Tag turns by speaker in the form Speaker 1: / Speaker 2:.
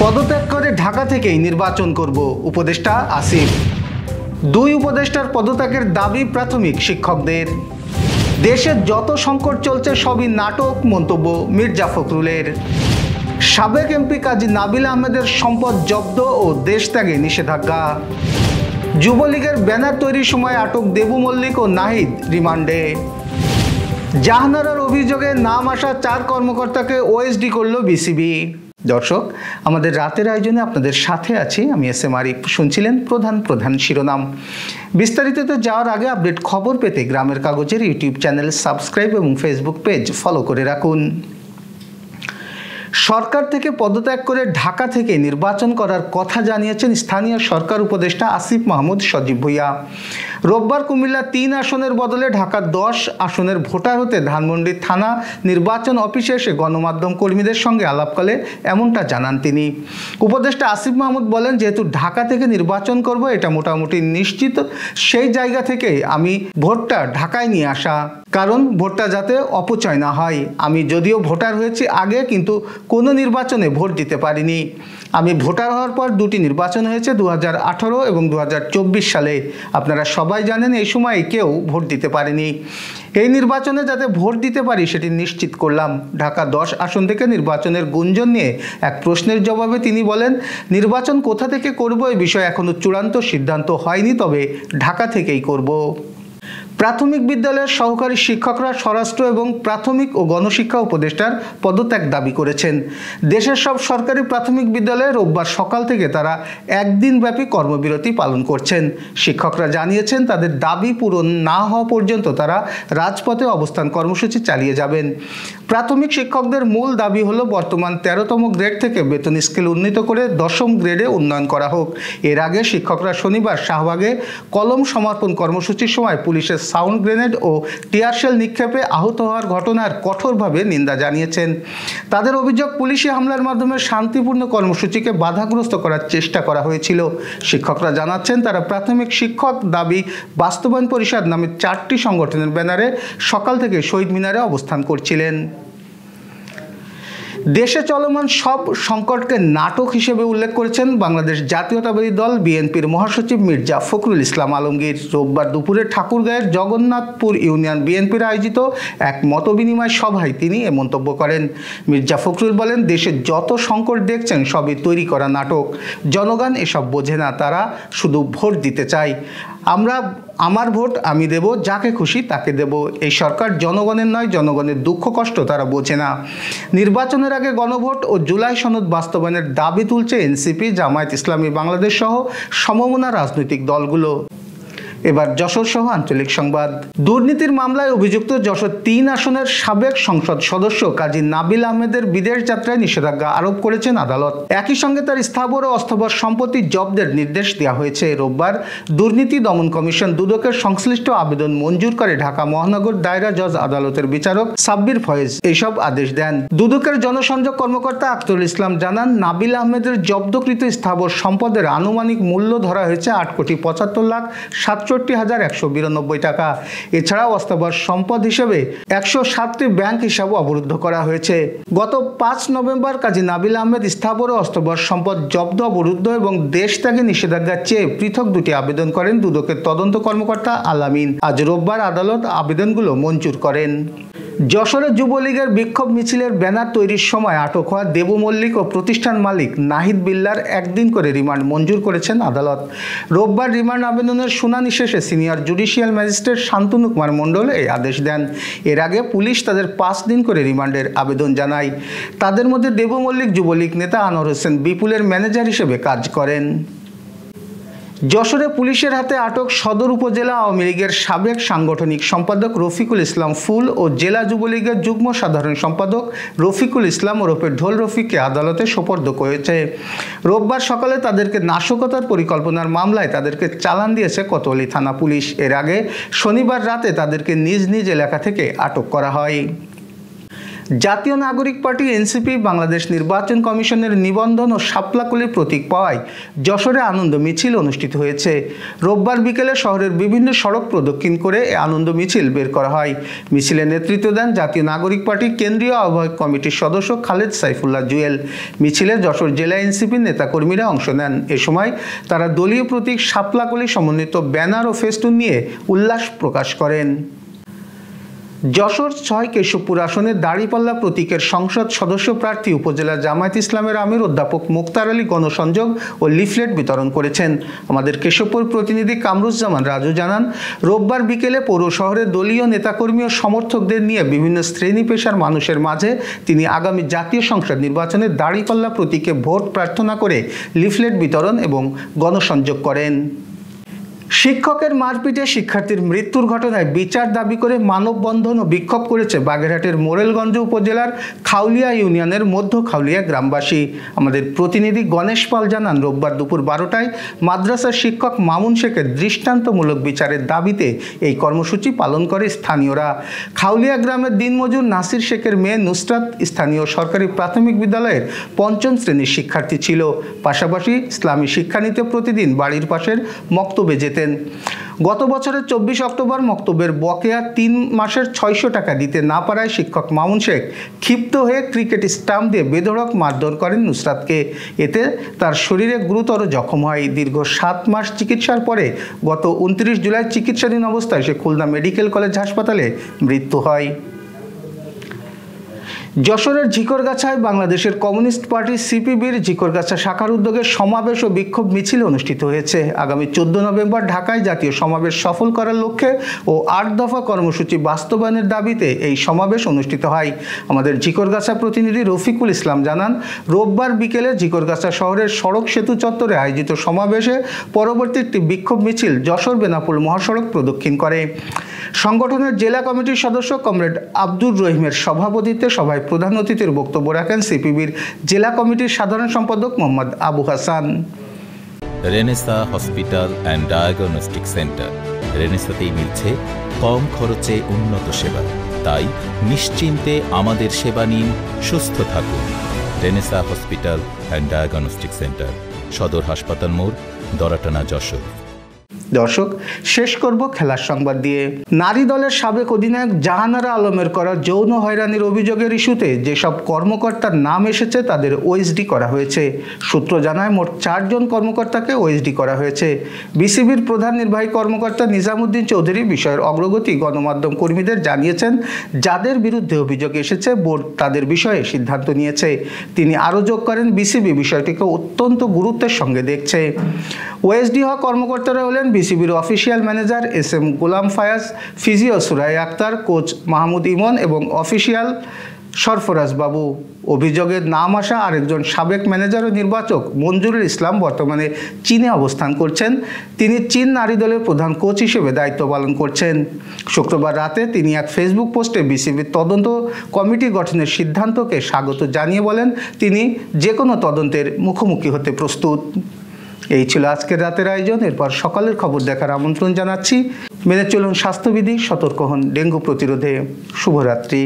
Speaker 1: পদত্যাগ করে ঢাকা থেকেই নির্বাচন করব উপদেষ্টা আসিফ। দুই উপদেষ্টার পদত্যাগের দাবি প্রাথমিক শিক্ষকদের। দেশে যত সংকট চলছে সবই নাটক মন্তব্য মির্জা ফখরুলের। সাবেক এমপি কাজী নাবিল আহমেদের সম্পদ জব্দ ও দেশ ত্যাগে নিষেধাজ্ঞা। যুবলীগের ব্যানার তৈরির সময় আটক দেবু মল্লিক ও নাহিদ রিমান্ডে। জাহানারার অভিযোগে নাম আসা 4 কর্মকর্তাকে ওএসডি করল বিসিবি। দর্শক, আমাদের রাতের আয়োজনে আপনাদের সাথে আছি আমি এস.এম. আরিফ। শুনছিলেন প্রধান শিরোনাম। বিস্তারিততে যাওয়ার আগে আপডেট খবর পেতে গ্রামের কাগজের ইউটিউব চ্যানেল সাবস্ক্রাইব এবং ফেসবুক পেজ ফলো করে রাখুন। সরকার থেকে পদত্যাগ করে ঢাকা থেকে নির্বাচন করার কথা জানিয়েছেন স্থানীয় সরকার উপদেষ্টা আসিফ মাহমুদ সজীব ভুঁইয়া। রোববার কুমিল্লা 3 আসনের বদলে ঢাকা 10 আসনের ভোটার হতে ধানমন্ডি থানা নির্বাচন অফিসে এসে গণমাধ্যম কর্মীদের সঙ্গে আলাপকালে এমনটা জানান তিনি। উপদেষ্টা আসিফ মাহমুদ বলেন, যেহেতু ঢাকা থেকে নির্বাচন করব এটা মোটামুটি নিশ্চিত, সেই জায়গা থেকে আমি ভোটটা ঢাকায় নিয়ে আসা, কারণ ভোটটা যাতে অপচয় না হয়। আমি যদিও ভোটার হয়েছি আগে, কিন্তু কোনো নির্বাচনে ভোট দিতে পারিনি। আমি ভোটার হওয়ার পর 2টি নির্বাচন হয়েছে 2018 এবং 2024 সালে। আপনারা সবাই জানেন এই সময় কেউ ভোট দিতে পারেনি। এই নির্বাচনে যাতে ভোট দিতে পারি সেটি নিশ্চিত করলাম। ঢাকা 10 আসন থেকে নির্বাচনের গুঞ্জন নিয়ে এক প্রশ্নের জবাবে তিনি বলেন, নির্বাচন কোথা থেকে করব এই বিষয়ে এখনো চূড়ান্ত সিদ্ধান্ত হয়নি, তবে ঢাকা থেকেই করব। প্রাথমিক বিদ্যালয়ের সহকারী শিক্ষকরা স্বরাষ্ট্র এবং প্রাথমিক ও গণশিক্ষা উপদেষ্টার পদত্যাগ দাবি করেছেন। দেশের সব সরকারি প্রাথমিক বিদ্যালয়ে রোববার সকাল থেকে তারা একদিনব্যাপী কর্মবিরতি পালন করছেন। শিক্ষকরা জানিয়েছেন তাদের দাবি পূরণ না হওয়া পর্যন্ত তারা রাজপথে অবস্থান কর্মসূচি চালিয়ে যাবেন। প্রাথমিক শিক্ষকদের মূল দাবি হলো বর্তমান 13তম গ্রেড থেকে বেতন স্কেল উন্নীত করে 10ম গ্রেডে উন্নয়ন করা হোক। এর আগে শিক্ষকরা শনিবার শাহবাগে কলম সমর্পণ কর্মসূচির সময় পুলিশের সাউন্ড গ্রেনেড ও টিয়ারশেল নিক্ষেপে আহত হওয়ার ঘটনার কঠোরভাবে নিন্দা জানিয়েছেন। তাদের অভিযোগ, পুলিশি হামলার মাধ্যমে শান্তিপূর্ণ কর্মসূচিকে বাধাগ্রস্ত করার চেষ্টা করা হয়েছিল। শিক্ষকরা জানাচ্ছেন তারা প্রাথমিক শিক্ষক দাবি বাস্তবায়ন পরিষদ নামে 4টি সংগঠনের ব্যানারে সকাল থেকে শহীদ মিনারে অবস্থান করছিলেন। দেশে চলমান সব সংকটকে নাটক হিসেবে উল্লেখ করেছেন বাংলাদেশ জাতীয়তাবাদী দল বিএনপির মহাসচিব মির্জা ফখরুল ইসলাম আলমগীর। রোববার দুপুরে ঠাকুরগাঁয়ের জগন্নাথপুর ইউনিয়ন বিএনপির আয়োজিত এক মতবিনিময় সভায় তিনি এ মন্তব্য করেন। মির্জা ফখরুল বলেন, দেশে যত সংকট দেখছেন সবই তৈরি করা নাটক। জনগণ এসব বোঝে না, তারা শুধু ভোট দিতে চায়। আমার ভোট আমি দেব, যাকে খুশি তাকে দেব। এই সরকার জনগণের নয়, জনগণের দুঃখ কষ্ট তারা বোঝে না। নির্বাচনের আগে গণভোট ও জুলাই সনদ বাস্তবায়নের দাবি তুলছে এনসিপি, জামায়াত ইসলামী বাংলাদেশ সহ সমমনা রাজনৈতিক দলগুলো। এবার যশোর সহ আঞ্চলিক সংবাদ। দুর্নীতির মামলায় অভিযুক্ত যশোর 3 আসনের সাবেক সংসদ সদস্য কাজী নাবিল আহমেদের বিদেশ যাত্রায় নিষেধাজ্ঞা আরোপ করেছেন আদালত। একই সঙ্গে তার স্থাবর ও অস্থাবর সম্পত্তি জব্দের নির্দেশ দেওয়া হয়েছে। রোববার দুর্নীতি দমন কমিশন দুদকের সংশ্লিষ্ট আবেদন মঞ্জুর করে ঢাকা মহানগর দায়রা জজ আদালতের বিচারক সাব্বির ফয়েজ এইসব আদেশ দেন। দুদকের জনসংযোগ কর্মকর্তা আখতারুল ইসলাম জানান, নাবিল আহমেদের জব্দকৃত স্থাবর সম্পদের আনুমানিক মূল্য ধরা হয়েছে 8,75,67,192 টাকা। এছাড়াও অস্থাবর সম্পদ হিসেবে 107টি ব্যাংক হিসাব অবরুদ্ধ করা হয়েছে। গত 5 নভেম্বর কাজী নাবিল আহমেদ স্থাবর ও অস্থাবর সম্পদ জব্দ, অবরুদ্ধ এবং দেশ ত্যাগে নিষেধাজ্ঞা চেয়ে পৃথক 2টি আবেদন করেন দুদকের তদন্ত কর্মকর্তা আলামিন। আজ রোববার আদালত আবেদনগুলো মঞ্জুর করেন। যশোরে যুবলীগের বিক্ষোভ মিছিলের ব্যানার তৈরির সময় আটক হওয়া দেবু মল্লিক ও প্রতিষ্ঠান মালিক নাহিদ বিল্লার একদিন করে রিমান্ড মঞ্জুর করেছেন আদালত। রোববার রিমান্ড আবেদনের শুনানি শেষে senior judicial magistrate Shantanu Kumar Mondal এই আদেশ দেন। এর আগে পুলিশ তাদের 5 দিন করে রিমান্ডের আবেদন জানায়। তাদের মধ্যে দেবু মল্লিক যুবলীগ নেতা আনোয়ার হোসেন বিপুলের ম্যানেজার হিসেবে কাজ করেন। যশোরে পুলিশের হাতে আটক সদর উপজেলা আওয়ামী লীগের সাবেক সাংগঠনিক সম্পাদক রফিকুল ইসলাম ফুল ও জেলা যুবলীগের যুগ্ম সাধারণ সম্পাদক রফিকুল ইসলাম ওরফে ঢোল রফিককে আদালতে সোপর্দ করেছে। রোববার সকালে তাদেরকে নাশকতার পরিকল্পনার মামলায় তাদেরকে চালান দিয়েছে কোতোয়ালি থানা পুলিশ। এর আগে শনিবার রাতে তাদেরকে নিজ নিজ এলাকা থেকে আটক করা হয়। জাতীয় নাগরিক পার্টি এনসিপি বাংলাদেশ নির্বাচন কমিশনের নিবন্ধন ও শাপলাকলির প্রতীক পাওয়ায় যশোরে আনন্দ মিছিল অনুষ্ঠিত হয়েছে। রোববার বিকেলে শহরের বিভিন্ন সড়ক প্রদক্ষিণ করে এই আনন্দ মিছিল বের করা হয়। মিছিলে নেতৃত্ব দেন জাতীয় নাগরিক পার্টির কেন্দ্রীয় আহ্বায়ক কমিটির সদস্য খালেদ সাইফুল্লাহ জুয়েল। মিছিলে যশোর জেলা এনসিপির নেতাকর্মীরা অংশ নেন। এ সময় তারা দলীয় প্রতীক শাপলাকলি সমন্বিত ব্যানার ও ফেস্টুন নিয়ে উল্লাস প্রকাশ করেন। যশোর ৬ কেশবপুর আসনে দাঁড়িপাল্লা প্রতীকের সংসদ সদস্য প্রার্থী উপজেলা জামায়াত ইসলামের আমির অধ্যাপক মুক্তার আলী গণসংযোগ ও লিফলেট বিতরণ করেছেন। আমাদের কেশবপুর প্রতিনিধি কামরুজ্জামান রাজু জানান, রোববার বিকেলে পৌর শহরে দলীয় নেতাকর্মী ও সমর্থকদের নিয়ে বিভিন্ন শ্রেণী পেশার মানুষের মাঝে তিনি আগামী জাতীয় সংসদ নির্বাচনে দাঁড়িপাল্লা প্রতীকে ভোট প্রার্থনা করে লিফলেট বিতরণ এবং গণসংযোগ করেন। শিক্ষকের মারপিটে শিক্ষার্থীর মৃত্যুর ঘটনায় বিচার দাবি করে মানববন্ধন ও বিক্ষোভ করেছে বাগেরহাটের মোরেলগঞ্জ উপজেলার খাউলিয়া ইউনিয়নের মধ্য খাউলিয়া গ্রামবাসী। আমাদের প্রতিনিধি গণেশ পাল জানান, রোববার দুপুর 12টায় মাদ্রাসার শিক্ষক মামুন শেখের দৃষ্টান্তমূলক বিচারের দাবিতে এই কর্মসূচি পালন করে স্থানীয়রা। খাউলিয়া গ্রামের দিনমজুর নাসির শেখের মেয়ে নুসরাত স্থানীয় সরকারি প্রাথমিক বিদ্যালয়ের ৫ম শ্রেণীর শিক্ষার্থী ছিল। পাশাপাশি ইসলামী শিক্ষা নিতে প্রতিদিন বাড়ির পাশের মক্তবে যেতেন। গত বছরের ২৪ অক্টোবর মক্তবের বকেয়া ৩ মাসের ৬০০ টাকা দিতে না পারায় শিক্ষক মামুন শেখ ক্ষিপ্ত হয়ে ক্রিকেট স্টাম্প দিয়ে বেধড়ক মারধর করেন নুসরাতকে। এতে তার শরীরে গুরুতর জখম হয়। দীর্ঘ ৭ মাস চিকিৎসার পরে গত ২৯ জুলাই চিকিৎসাধীন অবস্থায় সে খুলনা মেডিকেল কলেজ হাসপাতালে মৃত্যু হয়। যশোরের ঝিকরগাছায় বাংলাদেশের কমিউনিস্ট পার্টি সিপিবির ঝিকরগাছা শাখার উদ্যোগে সমাবেশ ও বিক্ষোভ মিছিল অনুষ্ঠিত হয়েছে। আগামী ১৪ নভেম্বর ঢাকায় জাতীয় সমাবেশ সফল করার লক্ষ্যে ও ৮ দফা কর্মসূচি বাস্তবায়নের দাবিতে এই সমাবেশ অনুষ্ঠিত হয়। আমাদের ঝিকরগাছা প্রতিনিধি রফিকুল ইসলাম জানান, রোববার বিকেলে ঝিকরগাছা শহরের সড়ক সেতু চত্বরে আয়োজিত সমাবেশে পরবর্তী একটি বিক্ষোভ মিছিল যশোর বেনাপোল মহাসড়ক প্রদক্ষিণ করে। সংগঠনের জেলা কমিটির সদস্য কমরেড আব্দুর রহিমের সভাপতিত্বে সভায় প্রধান অতিথির বক্তব্য রাখেন সিপিবির জেলা কমিটির সাধারণ সম্পাদক Mohammad Abu Hasan.
Speaker 2: Renessa hospital and diagnostic centre. রেনেসাতেই মিলছে কম খরচে উন্নত সেবা, তাই নিশ্চিন্তে আমাদের সেবা নিন, সুস্থ থাকুন। Renaissance hospital and diagnostic centre, সদর হাসপাতাল মোড়, দরাটানা, যশোর।
Speaker 1: দর্শক, শেষ করব খেলার সংবাদ দিয়ে। নারী দলের সাবেক অধিনায়ক জাহানারা আলমের করা যৌন হয়রানির অভিযোগের ইস্যুতে যেসব কর্মকর্তার নাম এসেছে তাদের ওএসডি করা হয়েছে। সূত্র জানায় মোট 4 জন কর্মকর্তাকে ওএসডি করা হয়েছে। বিসিবির প্রধান নির্বাহী কর্মকর্তা নিজামুদ্দিন চৌধুরী বিষয়ের অগ্রগতি গণমাধ্যম কর্মীদের জানিয়েছেন। যাদের বিরুদ্ধে অভিযোগ এসেছে বোর্ড তাদের বিষয়ে সিদ্ধান্ত নিয়েছে। তিনি আরও যোগ করেন, বিসিবি বিষয়টিকে অত্যন্ত গুরুত্বের সঙ্গে দেখছে। ওএসডি হওয়া কর্মকর্তারা হলেন বিসিবির অফিসিয়াল ম্যানেজার এস.এম. গোলাম ফায়াজ, ফিজিও সুরাই আক্তার, কোচ মাহমুদ ইমন এবং অফিসিয়াল সরফরাজ বাবু। অভিযোগের নাম আসা আরেকজন সাবেক ম্যানেজার ও নির্বাচক মঞ্জুরুল ইসলাম বর্তমানে চীনে অবস্থান করছেন। তিনি চীন নারী দলের প্রধান কোচ হিসেবে দায়িত্ব পালন করছেন। শুক্রবার রাতে তিনি এক ফেসবুক পোস্টে বিসিবির তদন্ত কমিটি গঠনের সিদ্ধান্তকে স্বাগত জানিয়ে বলেন, তিনি যে কোনো তদন্তের মুখোমুখি হতে প্রস্তুত। এই ছিল আজকের রাতের আয়োজন। এরপর সকালের খবর দেখার আমন্ত্রণ জানাচ্ছি। মেনে চলুন স্বাস্থ্যবিধি, সতর্ক হন ডেঙ্গু প্রতিরোধে। শুভরাত্রি।